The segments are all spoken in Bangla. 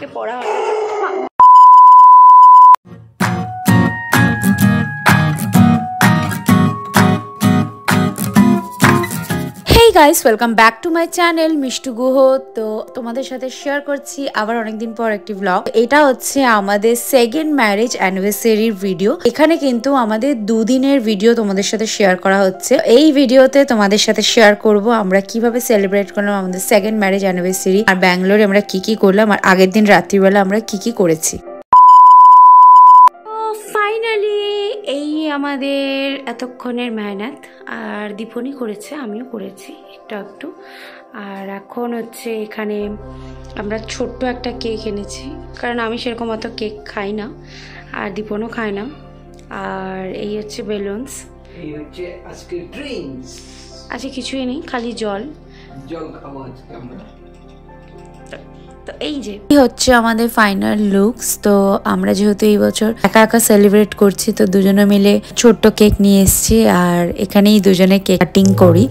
থেকে পড়া হয়। Hey guys, welcome back to my channel Mishtu Guha. তো তোমাদের সাথে শেয়ার করছি আবার অনেকদিন পর একটি ব্লগ। এটা হচ্ছে আমাদের সেকেন্ড ম্যারেজ অ্যানিভার্সারির ভিডিও। এখানে কিন্তু আমাদের দুদিনের ভিডিও তোমাদের সাথে শেয়ার করা হচ্ছে। এই ভিডিওতে তোমাদের সাথে শেয়ার করব আমরা কিভাবে সেলিব্রেট করলাম আমাদের সেকেন্ড ম্যারেজ অ্যানিভার্সারি, আর ব্যাঙ্গালোরে আমরা কি কি করলাম, আর আগের দিন রাত্রিবেলা আমরা কি কি করেছি। ফাইনালি এই আমাদের এতক্ষণের মেহনত, আর দীপনই করেছে, আমিও করেছি একটু। আর এখন হচ্ছে এখানে আমরা ছোট্ট একটা কেক এনেছি, কারণ আমি সেরকম অত কেক খাই না আর দীপনও খায় না। আর এই হচ্ছে বেলুনস, এই হচ্ছে আজকে ড্রিঙ্কস। আজকে কিছুই নেই, খালি জল খাবো আজকে আমরা। তো এই যে হচ্ছে আমাদের ফাইনাল লুকস। তো আমরা যেহেতু এই বছর একা একা সেলিব্রেট করছি, তো দুজনে মিলে ছোট্ট কেক নিয়ে এসেছি, আর এখানেই দুজনে কেক কাটিং করি।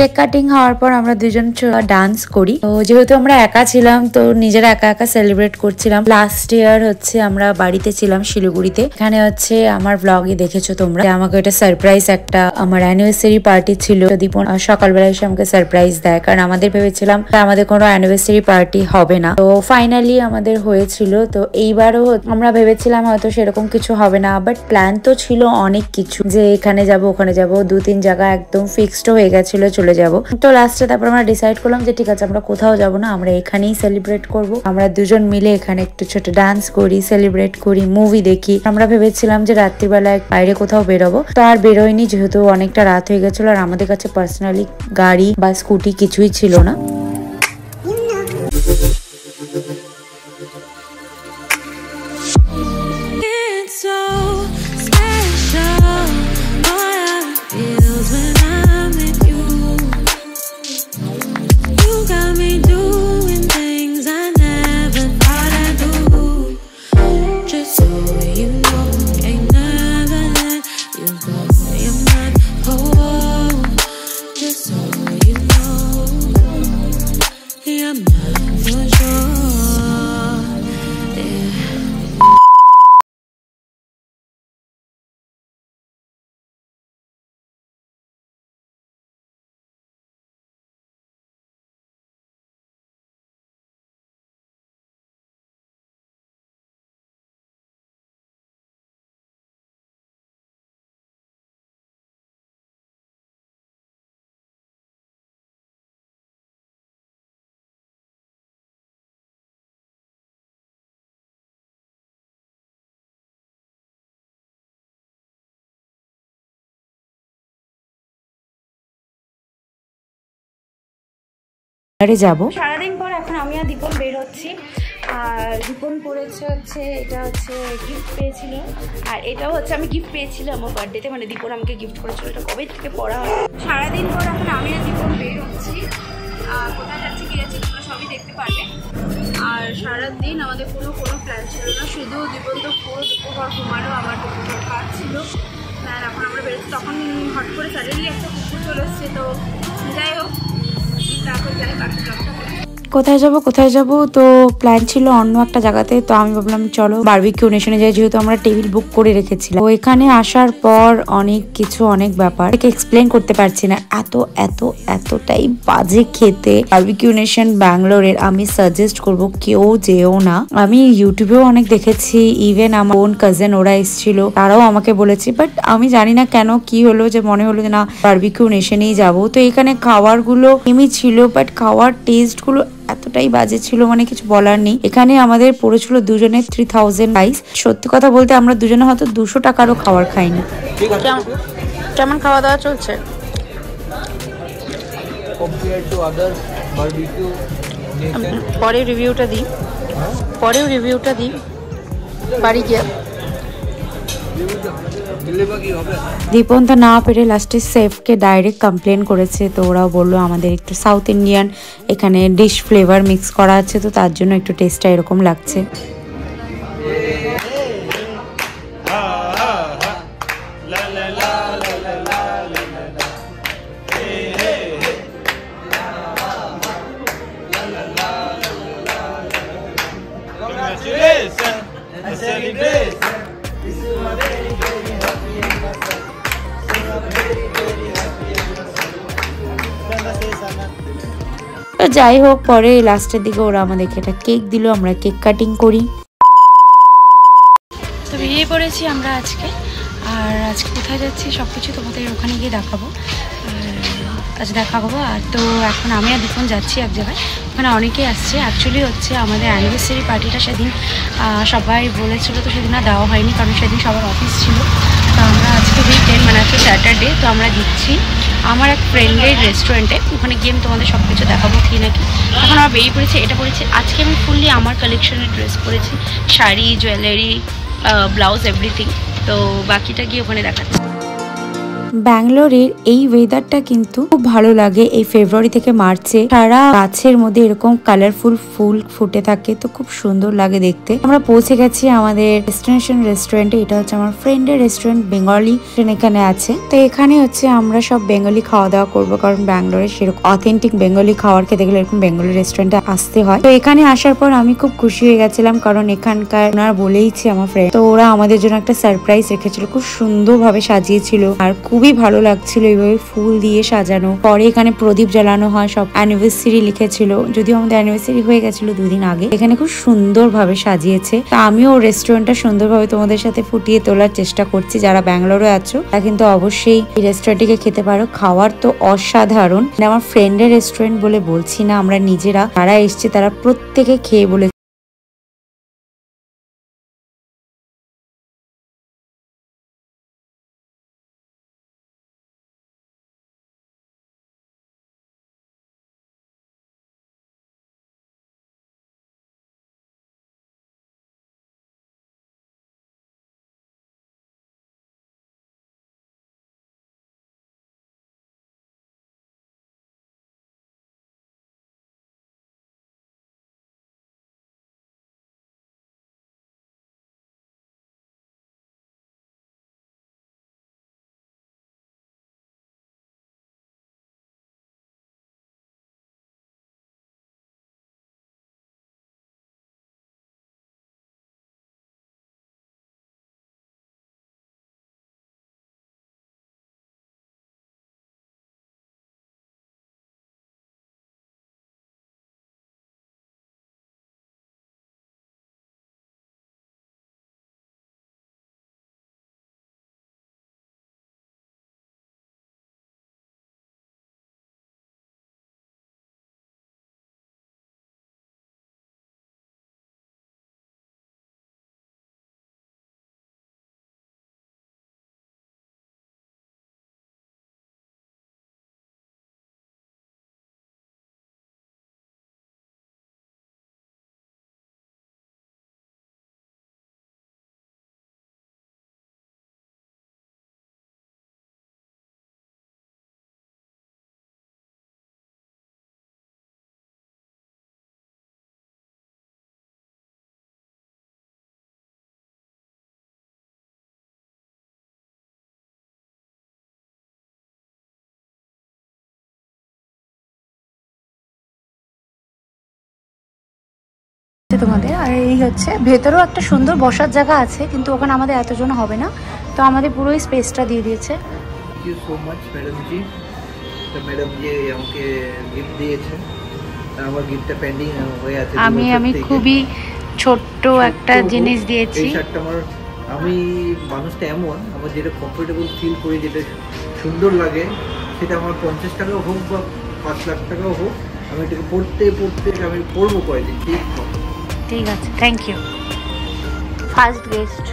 কেক কাটিং হওয়ার পর আমরা দুজন ডান্স করি। তো যেহেতু আমরা একা ছিলাম, তো নিজেরা একা একা সেলিব্রেট করছিলাম। লাস্ট ইয়ার হচ্ছে আমরা বাড়িতে ছিলাম শিলিগুড়িতে। এখানে হচ্ছে আমার ব্লগে দেখেছো তোমরা, আমাকে এটা সারপ্রাইজ একটা আমার অ্যানিভার্সারি পার্টি ছিল। দীপন সকালবেলা এসে আমাকে সারপ্রাইজ দেয়, কারণ আমাদের ভেবেছিলাম আমাদের কোনো অ্যানিভার্সারি পার্টি হবে না। তো ফাইনালি আমাদের হয়েছিল। তো এইবারও আমরা ভেবেছিলাম হয়তো সেরকম কিছু হবে না, বাট প্ল্যান তো ছিল অনেক কিছু, যে এখানে যাব ওখানে যাব, 2-3 জায়গা একদম ফিক্সড হয়ে গেছিল চলে যাব। তো লাস্টে তারপর আমরা ডিসাইড করলাম যে ঠিক আছে আমরা কোথাও যাব না, আমরা এখানেই সেলিব্রেট করব। আমরা দুজন মিলে এখানে একটু ছোট ডান্স করি, সেলিব্রেট করি, মুভি দেখি। আমরা ভেবেছিলাম যে রাত্রিবেলায় বাইরে কোথাও বেরোবো, তো আর বেরোয়নি, যেহেতু অনেকটা রাত হয়ে গেছিল, আর আমাদের কাছে পার্সোনালি গাড়ি বা স্কুটি কিছুই ছিল না। যাব সারাদিন পর এখন আমি আর দীপন বের হচ্ছি। আর দীপন পড়েছে হচ্ছে, এটা হচ্ছে গিফট পেয়েছিল, আর এটাও হচ্ছে আমি গিফট পেয়েছিলাম আমার বার্থডেতে, মানে দীপন আমাকে গিফট করেছিল। এটা কবে থেকে পড়া হয়। সারাদিন পর এখন আমি আর দীপন বের হচ্ছি, কোথায় যাচ্ছি কি যাচ্ছি তোমরা সবই দেখতে পারবে। আর সারাদিন আমাদের কোনো প্ল্যান ছিল না, শুধু দীপন তো পুরো দুপুরভর ঘুমালো, আমার দুপুরভর কাজ ছিল। আর এখন আমরা বেরোচ্ছি, তখন হট করে সাডেনলি একটা কুকুর চলে এসছে। তো যাই হোক, কোথায় যাব তো প্ল্যান ছিল অন্য একটা জায়গাতে। তো আমি ভাবলাম চলো বারবিকিউ নেশনে যাই, যেহেতু আমরা টেবিল বুক করে রেখেছিলাম। তো এখানে আসার পর অনেক কিছু, অনেক ব্যাপার এক্সপ্লেন করতে পারছি না, এতটাই বাজে খেতে। বারবিকিউ নেশন ব্যাঙ্গালোরের আমি সাজেস্ট করব কেউ যেও না। আমি ইউটিউবেও অনেক দেখেছি, ইভেন আমার বোন কাজিন ওরা এসেছিল, তারাও আমাকে বলেছে, বাট আমি জানি না কেন কি হলো যে মনে হলো যে না বারবিকিউ নেশনেই যাবো। তো এখানে খাবার গুলো এমনি ছিল, বাট খাওয়ার টেস্ট গুলো এতটাই বাজে ছিল, মানে কিছু বলার নেই। এখানে আমাদের পড়েছিল দুজনের 3000 প্রাইস। সত্যি কথা বলতে আমরা দুজনে হয়তো 200 টাকারও খাবার খাইনি। কেমন খাওয়া দাওয়া চলছে? compared to other barbecue nation. পরে রিভিউটা দিই, পরেও রিভিউটা দিই বাড়ি গিয়ে। দীপনটা না পেরে লাস্টে সেফকে ডাইরেক্ট কমপ্লেন করেছে, তো ওরাও বললো আমাদের একটু সাউথ ইন্ডিয়ান এখানে ডিশ ফ্লেভার মিক্স করা আছে, তো তার জন্য একটু টেস্টটা এরকম লাগছে। তো যাই হোক, পরে লাস্টের দিকে ওরা আমাদেরকে একটা কেক দিল, আমরা কেক কাটিং করি। তো বেরিয়ে পড়েছি আমরা আজকে, আর আজকে কোথায় যাচ্ছি সব কিছু তোমাদের ওখানে গিয়ে দেখাবো, আজ দেখাবো। আর তো এখন আমি আর দীপন যাচ্ছি এক জায়গায়, ওখানে অনেকেই আসছে। অ্যাকচুয়ালি হচ্ছে আমাদের অ্যানিভার্সারি পার্টিটা সেদিন সবাই বলেছিল, তো সেদিন আর দেওয়া হয়নি কারণ সেদিন সবার অফিস ছিল। তো আমরা আজকে উইকেন্ড মানে আজকে স্যাটারডে, তো আমরা দিচ্ছি আমার এক ফ্রেন্ডের রেস্টুরেন্টে, ওখানে গিয়ে আমি তোমাদের সব কিছু দেখাবো কি নাকি। এখন আমরা বেরিয়ে পড়েছি, এটা পড়েছি আজকে আমি ফুললি আমার কালেকশনের ড্রেস পরেছি, শাড়ি, জুয়েলারি, ব্লাউজ, এভরিথিং। তো বাকিটা গিয়ে ওখানে দেখাচ্ছি। ব্যাঙ্গালোরের এই ওয়েদারটা কিন্তু খুব ভালো লাগে। এই ফেব্রুয়ারি থেকে মার্চে সারা গাছের মধ্যে এরকম কালারফুল ফুল ফুটে থাকে, তো খুব সুন্দর লাগে দেখতে। আমরা পৌঁছে গেছি আমাদের ডেস্টিনেশন রেস্টুরেন্টে। এটা হচ্ছে আমার ফ্রেন্ডের রেস্টুরেন্ট, বেঙ্গলি এখানে আছে। তো এখানে হচ্ছে আমরা সব বেঙ্গলি খাওয়া দাওয়া করবো, কারণ ব্যাঙ্গালোরে সেরকম অথেন্টিক বেঙ্গলি খাওয়ার খেতে গেলে এরকম বেঙ্গলি রেস্টুরেন্টে আসতে হয়। তো এখানে আসার পর আমি খুব খুশি হয়ে গেছিলাম, কারণ এখানকার ওনার বলেইছে আমার ফ্রেন্ড, তো ওরা আমাদের জন্য একটা সারপ্রাইজ রেখেছিল, খুব সুন্দরভাবে সাজিয়েছিল আর খুবই ভালো লাগছিল এইভাবে ফুল দিয়ে সাজানো। পরে এখানে প্রদীপ জ্বালানো হয়, সব অ্যানিভার্সারি লিখেছিল, যদিও আমাদের অ্যানিভার্সারি হয়ে গেছিল 2 দিন আগে। এখানে খুব সুন্দরভাবে সাজিয়েছে। তা আমিও রেস্টুরেন্টটা সুন্দরভাবে তোমাদের সাথে ফুটিয়ে তোলার চেষ্টা করছি। যারা ব্যাঙ্গালোরে আছো তারা কিন্তু অবশ্যই এই রেস্টুরেন্টটিকে খেতে পারো, খাওয়ার তো অসাধারণ। আমার ফ্রেন্ডের রেস্টুরেন্ট বলে বলছি না, আমরা নিজেরা যারা এসছে তারা প্রত্যেকে খেয়ে বলে। তোমাদের আর এই হচ্ছে ভেতরেও একটা সুন্দর বসার জায়গা আছে, কিন্তু ওখানে আমাদের এতজন হবে না, তো আমাদের পুরো স্পেসটা দিয়ে দিয়েছে। Thank you so much madam ji. তো ম্যাডাম জি আমাকে গিফট দিয়েছে, আমার গিফটটা পেন্ডিং হয়ে আছে। আমি খুবই ছোট্ট একটা জিনিস দিয়েছি। এই শার্টটা আমার, আমি মানুষটা এমন, আমার যেটা কমফোর্টেবল ফিল করি, যেটা সুন্দর লাগে, সেটা আমার 50 টাকাও হোক বা 5 লাখ টাকাও হোক, আমি এটাকে পড়তে আমি পড়বো কয়দিন, ঠিক আছে। Thank you. ফার্স্ট গেস্ট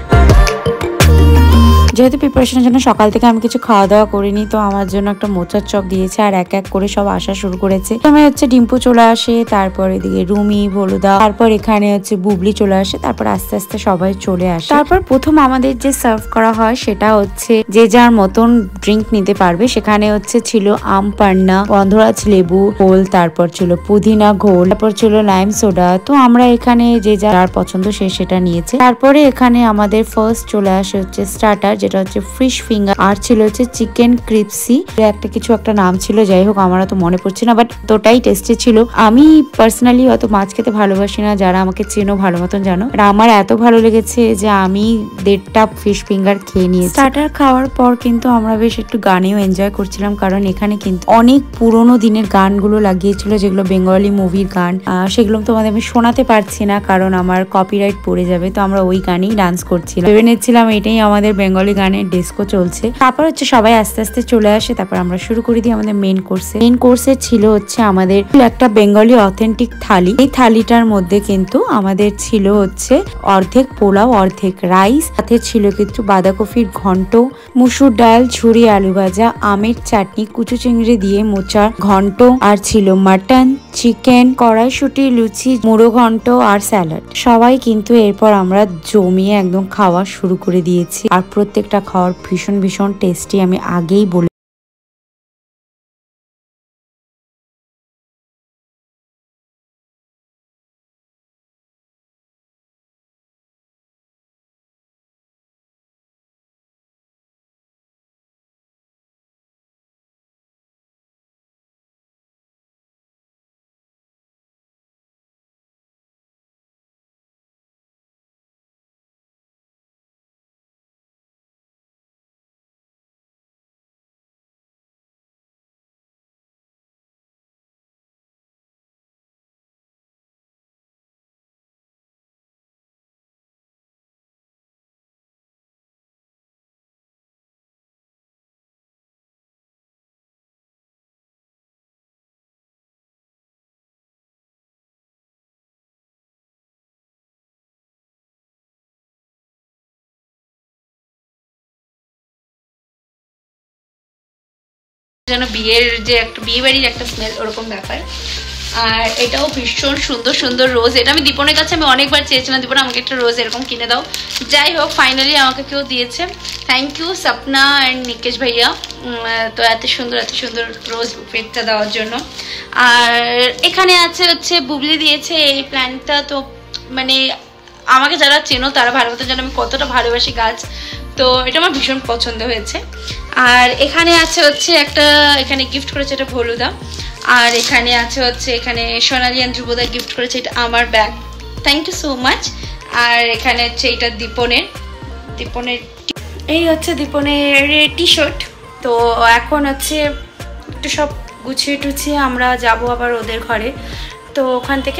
যেহেতু প্রিপারেশনের জন্য সকাল থেকে আমি কিছু খাওয়া দাওয়া করিনি, তো আমার জন্য একটা মোচার চপ দিয়েছে আর এক এক করে সব আসা শুরু করেছে। প্রথমে হচ্ছে ডিম্পু চলে আসে, তারপর এদিকে রুমি, ভলুদা, তারপর এখানে হচ্ছে বুবলি চলে আসে, তারপর আস্তে আস্তে সবাই চলে আসে। তারপর প্রথম আমাদের যে সার্ভ করা হয় সেটা হচ্ছে যে যার মতন ড্রিঙ্ক নিতে পারবে। সেখানে হচ্ছে ছিল আম পান্না, গন্ধরাজ লেবু ঘোল, তারপর ছিল পুদিনা ঘোল, তারপর ছিল লাইম সোডা। তো আমরা এখানে যে যার পছন্দ সে সেটা নিয়েছে। তারপরে এখানে আমাদের ফার্স্ট চলে আসে হচ্ছে স্টার্টার, যেটা হচ্ছে ফিশ ফিঙ্গার, আর ছিল হচ্ছে চিকেন ক্রিপসি, একটা কিছু একটা নাম ছিল, যাই হোক আমার তো মনে পড়ছে না, বাট তোটাই টেস্টি ছিল। আমি পার্সোনালি অত মাছ খেতে ভালোবাসি না, যারা আমাকে চেনো ভালো মতন জানো। আমার এত ভালো লেগেছে যে আমি 1.5টা ফিশ ফিঙ্গার খেয়ে নিয়েছি। স্টার্টার খাওয়ার পর কিন্তু আমরা বেশ একটু গানেও এনজয় করছিলাম, কারণ এখানে কিন্তু অনেক পুরোনো দিনের গানগুলো লাগিয়েছিল, যেগুলো বেঙ্গলি মুভির গান। সেগুলো তোমাদের আমি শোনাতে পারছি না কারণ আমার কপিরাইট পড়ে যাবে, তো আমরা ওই গানেই ডান্স করছিলাম। ভেবে নিচ্ছিলাম এটাই আমাদের বেঙ্গলি গানের ডিস্কো চলছে। তারপর হচ্ছে সবাই আস্তে আস্তে চলে আসে, তারপর আমরা শুরু করে দিই আমাদের মেন কোর্সে। মেন কোর্সে ছিল হচ্ছে আমাদের একটা বেঙ্গলি অথেন্টিক থালি। এই থালিটার মধ্যে কিন্তু আমাদের ছিল হচ্ছে অর্ধেক পোলাও, অর্ধেক রাইস, সাথে ছিল কিন্তু বাঁধাকপির ঘন্ট, মুসুর ডাল, ঝুরি আলু ভাজা, আমের চাটনি, কুচু চিংড়ি দিয়ে মোচার ঘন্ট, আর ছিল মাটন, চিকেন, কড়াইশুঁটি, লুচি, মুড়ো ঘন্ট আর স্যালাড। সবাই কিন্তু এরপর আমরা জমিয়ে একদম খাওয়া শুরু করে দিয়েছি, আর প্রত্যেকটা খাওয়ার ভীষণ ভীষণ টেস্টি। আমি আগেই বলে যেন বিয়ের যে একটা বিয়ে বাড়ির একটা স্মেল ওরকম ব্যাপার। আর এটাও ভীষণ সুন্দর সুন্দর রোজ। এটা আমি দীপনের কাছে আমি অনেকবার চেয়েছিলাম, দীপন আমাকে একটা রোজ এরকম কিনে দাও। যাই হোক ফাইনালি আমাকে কেউ দিয়েছে। থ্যাংক ইউ সপনা অ্যান্ড নিকেশ ভাইয়া, তো এত সুন্দর রোজ বুকেটটা দেওয়ার জন্য। আর এখানে আছে হচ্ছে বুবলি দিয়েছে এই প্ল্যান্টটা। তো মানে আমাকে যারা চেনো তারা ভালো মতো জানো আমি কতটা ভালোবাসি গাছ, তো এটা আমার ভীষণ পছন্দ হয়েছে। আর এখানে আছে হচ্ছে একটা, এখানে গিফট করেছে এটা ভলুদা। আর এখানে আছে হচ্ছে এখানে সোনালি আর ধ্রুবদা গিফট করেছে এটা আমার bag, thank you so much. আর এখানে হচ্ছে এটা দীপনের এই হচ্ছে দীপনের টি শার্ট। তো এখন হচ্ছে একটু সব গুছিয়ে টুছিয়ে আমরা যাব আবার ওদের ঘরে। তো ওখান থেকে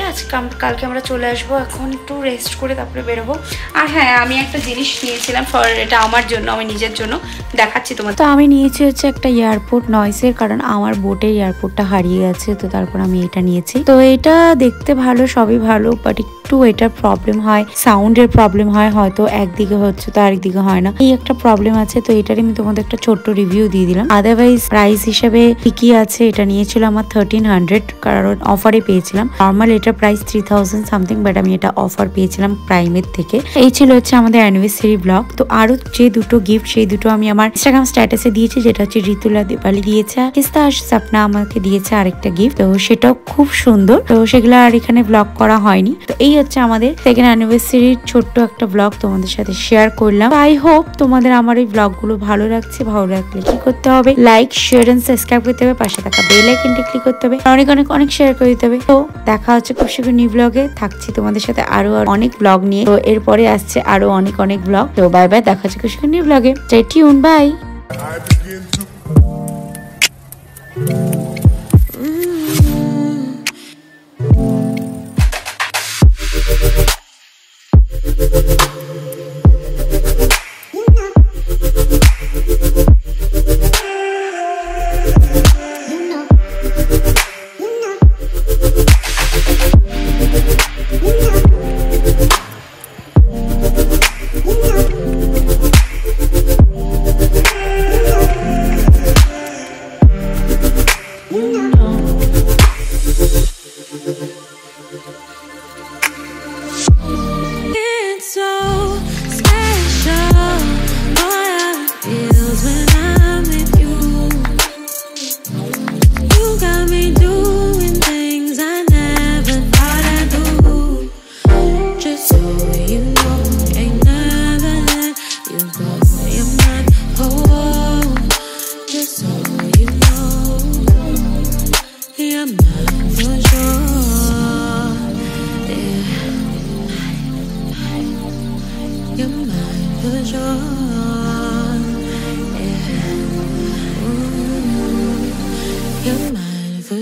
কালকে আমরা চলে আসবো। এখন একটু রেস্ট করে তারপরে বেরোবো। আর হ্যাঁ আমি একটা জিনিস নিয়েছিলাম ফর, এটা আমার জন্য, আমি নিজের জন্য দেখাচ্ছি তোমার। তো আমি নিয়েছি হচ্ছে একটা এয়ারপোর্ট নয়েসের, কারণ আমার বোটের এয়ারপোর্টটা হারিয়ে গেছে, তো তারপর আমি এটা নিয়েছি। তো এটা দেখতে ভালো, সবই ভালো, বাট একটু এটার প্রবলেম হয়, সাউন্ডের প্রবলেম হয়, হয়তো একদিকে হচ্ছে তো আরেকদিকে হয় না, এই একটা প্রবলেম আছে। তো এটারই আমি তোমাদের একটা ছোট্ট রিভিউ দিয়ে দিলাম। আদারওয়াইজ প্রাইস হিসেবে ঠিকই আছে। এটা নিয়েছিল আমার 1300, কারণ অফারে পেয়েছিলাম। নর্মাল এটা প্রাইস 3000 সামথিং, বাট আমি এটা অফার পেয়েছিলাম প্রাইমের থেকে। এই ছিল হচ্ছে আমাদের অ্যানিভার্সারি ব্লগ। তো আরো যে দুটো গিফট সেই দুটো আমি আমার ইনস্টাগ্রাম স্ট্যাটাসে দিয়েছি, যেটা হচ্ছে ঋতুলা দীপালি দিয়েছে, কিস্তা সপনা আমাকে দিয়েছে আরেকটা গিফট, তো সেটাও খুব সুন্দর। তো সেগুলো আর এখানে ব্লগ করা হয়নি। তো এই হচ্ছে আমাদের সেকেন্ড অ্যানিভার্সারির ছোট্ট একটা ব্লগ তোমাদের সাথে শেয়ার করলাম। আই হোপ তোমাদের আমার এই ব্লগ গুলো ভালো লাগছে। ভালো লাগলে কি করতে হবে, লাইক শেয়ার এন্ড সাবস্ক্রাইব করতে হবে, পাশে থাকা বেল আইকনটি ক্লিক করতে হবে, অনেক অনেক অনেক শেয়ার করে দিতে হবে। তো দেখা হচ্ছে খুব শীঘ্র নিউ ব্লগে, থাকছি তোমাদের সাথে আরো অনেক ব্লগ নিয়ে। তো এরপরে আসছে আরো অনেক অনেক ব্লগ। তো বাই বাই, দেখা হচ্ছে খুব শীঘ্র নিউ ব্লগে। Stay tune, bye.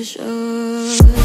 for sure.